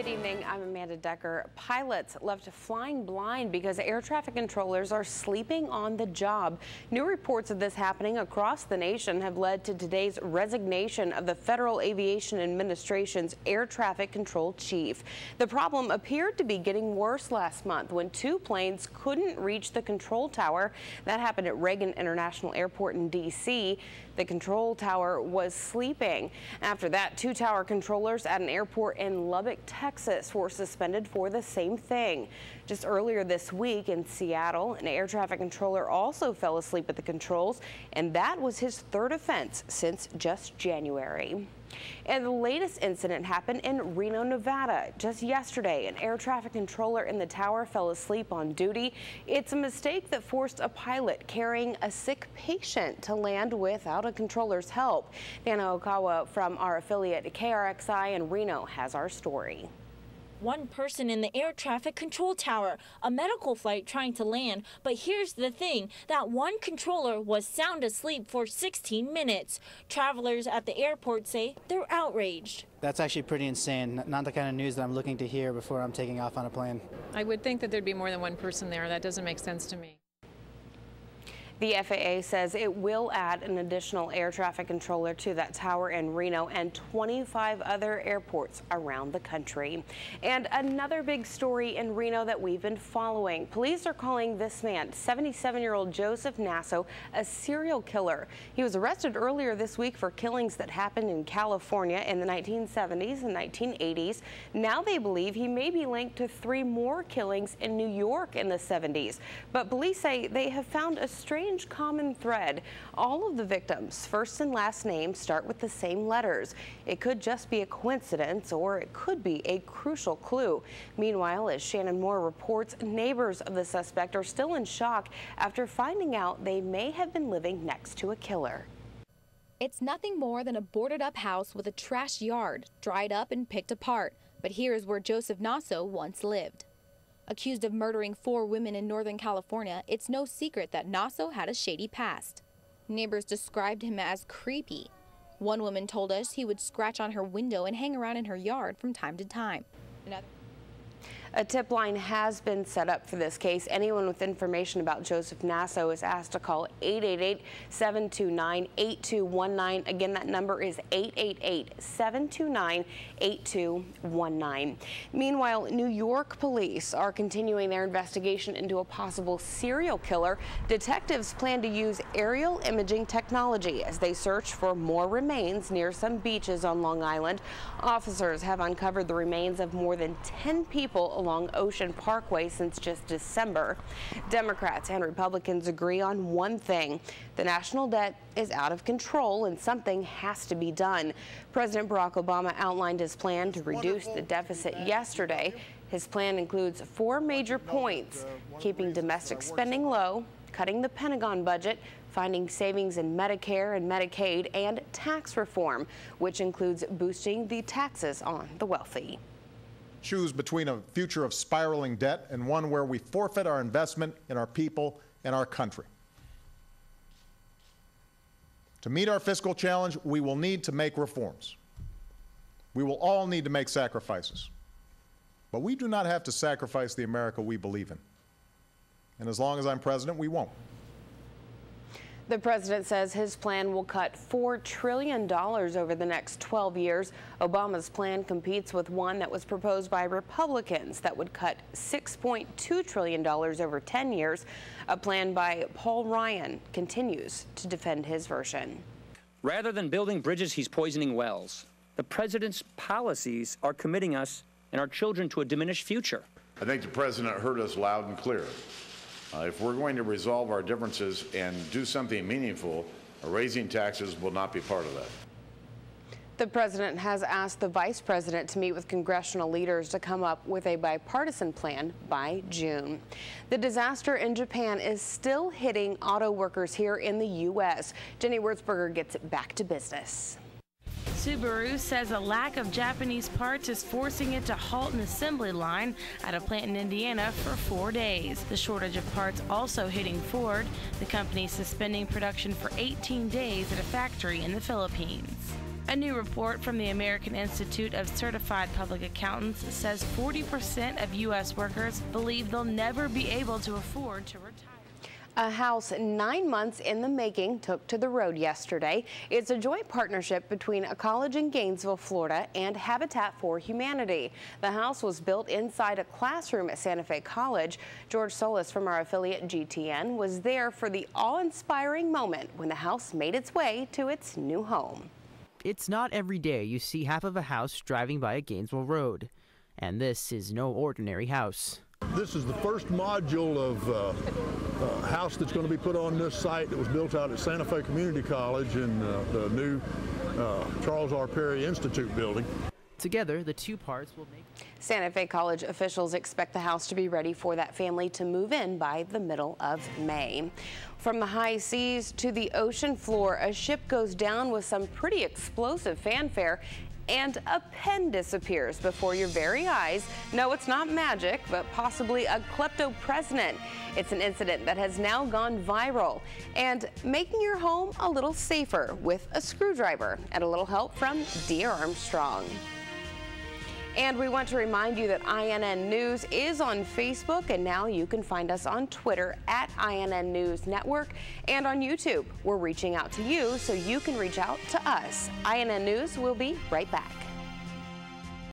Good evening, I'm Amanda Decker. Pilots left flying blind because air traffic controllers are sleeping on the job. New reports of this happening across the nation have led to today's resignation of the Federal Aviation Administration's air traffic control chief. The problem appeared to be getting worse last month when two planes couldn't reach the control tower. That happened at Reagan International Airport in D.C. The control tower was sleeping. After that, two tower controllers at an airport in Lubbock, Texas were suspended for the same thing. Just earlier this week in Seattle, an air traffic controller also fell asleep at the controls, and that was his third offense since just January. And the latest incident happened in Reno, Nevada. Just yesterday, an air traffic controller in the tower fell asleep on duty. It's a mistake that forced a pilot carrying a sick patient to land without a controller's help. Dana Okawa from our affiliate KRXI in Reno has our story. One person in the air traffic control tower, a medical flight trying to land. But here's the thing, that one controller was sound asleep for 16 minutes. Travelers at the airport say they're outraged. That's actually pretty insane. Not the kind of news that I'm looking to hear before I'm taking off on a plane. I would think that there'd be more than one person there. That doesn't make sense to me. The FAA says it will add an additional air traffic controller to that tower in Reno and 25 other airports around the country. And another big story in Reno that we've been following. Police are calling this man, 77-year-old Joseph Nasso, a serial killer. He was arrested earlier this week for killings that happened in California in the 1970s and 1980s. Now they believe he may be linked to 3 more killings in New York in the 70s. But police say they have found a strange common thread. All of the victims' first and last names start with the same letters. It could just be a coincidence, or it could be a crucial clue. Meanwhile, as Shannon Moore reports, neighbors of the suspect are still in shock after finding out they may have been living next to a killer. It's nothing more than a boarded-up house with a trash yard, dried up and picked apart. But here's where Joseph Nasso once lived. Accused of murdering 4 women in Northern California, it's no secret that Nasso had a shady past. Neighbors described him as creepy. One woman told us he would scratch on her window and hang around in her yard from time to time. A tip line has been set up for this case. Anyone with information about Joseph Nasso is asked to call 888-729-8219. Again, that number is 888-729-8219. Meanwhile, New York police are continuing their investigation into a possible serial killer. Detectives plan to use aerial imaging technology as they search for more remains near some beaches on Long Island. Officers have uncovered the remains of more than 10 people along Ocean Parkway since just December. Democrats and Republicans agree on one thing. The national debt is out of control and something has to be done. President Barack Obama outlined his plan to reduce the deficit yesterday. His plan includes 4 major points: keeping domestic spending low, cutting the Pentagon budget, finding savings in Medicare and Medicaid, and tax reform, which includes boosting the taxes on the wealthy. Choose between a future of spiraling debt and one where we forfeit our investment in our people and our country. To meet our fiscal challenge, we will need to make reforms. We will all need to make sacrifices. But we do not have to sacrifice the America we believe in. And as long as I'm president, we won't. The president says his plan will cut $4 trillion over the next 12 years. Obama's plan competes with one that was proposed by Republicans that would cut $6.2 trillion over 10 years. A plan by Paul Ryan continues to defend his version. Rather than building bridges, he's poisoning wells. The president's policies are committing us and our children to a diminished future. I think the president heard us loud and clear. If we're going to resolve our differences and do something meaningful, raising taxes will not be part of that. The president has asked the vice president to meet with congressional leaders to come up with a bipartisan plan by June. The disaster in Japan is still hitting auto workers here in the U.S. Jenny Wurzberger gets back to business. Subaru says a lack of Japanese parts is forcing it to halt an assembly line at a plant in Indiana for 4 days. The shortage of parts also hitting Ford. The company is suspending production for 18 days at a factory in the Philippines. A new report from the American Institute of Certified Public Accountants says 40% of U.S. workers believe they'll never be able to afford to retire. A house 9 months in the making took to the road yesterday. It's a joint partnership between a college in Gainesville, Florida, and Habitat for Humanity. The house was built inside a classroom at Santa Fe College. George Solis from our affiliate GTN was there for the awe-inspiring moment when the house made its way to its new home. It's not every day you see half of a house driving by a Gainesville road, and this is no ordinary house. This is the first module of house that's going to be put on this site that was built out at Santa Fe Community College in the new Charles R. Perry Institute building. Together, the two parts will make... Santa Fe College officials expect the house to be ready for that family to move in by the middle of May. From the high seas to the ocean floor, a ship goes down with some pretty explosive fanfare, and a pen disappears before your very eyes. No, it's not magic, but possibly a klepto president. It's an incident that has now gone viral and making your home a little safer with a screwdriver and a little help from Dear Armstrong. And we want to remind you that INN News is on Facebook, and now you can find us on Twitter at INN News Network and on YouTube. We're reaching out to you so you can reach out to us. INN News will be right back.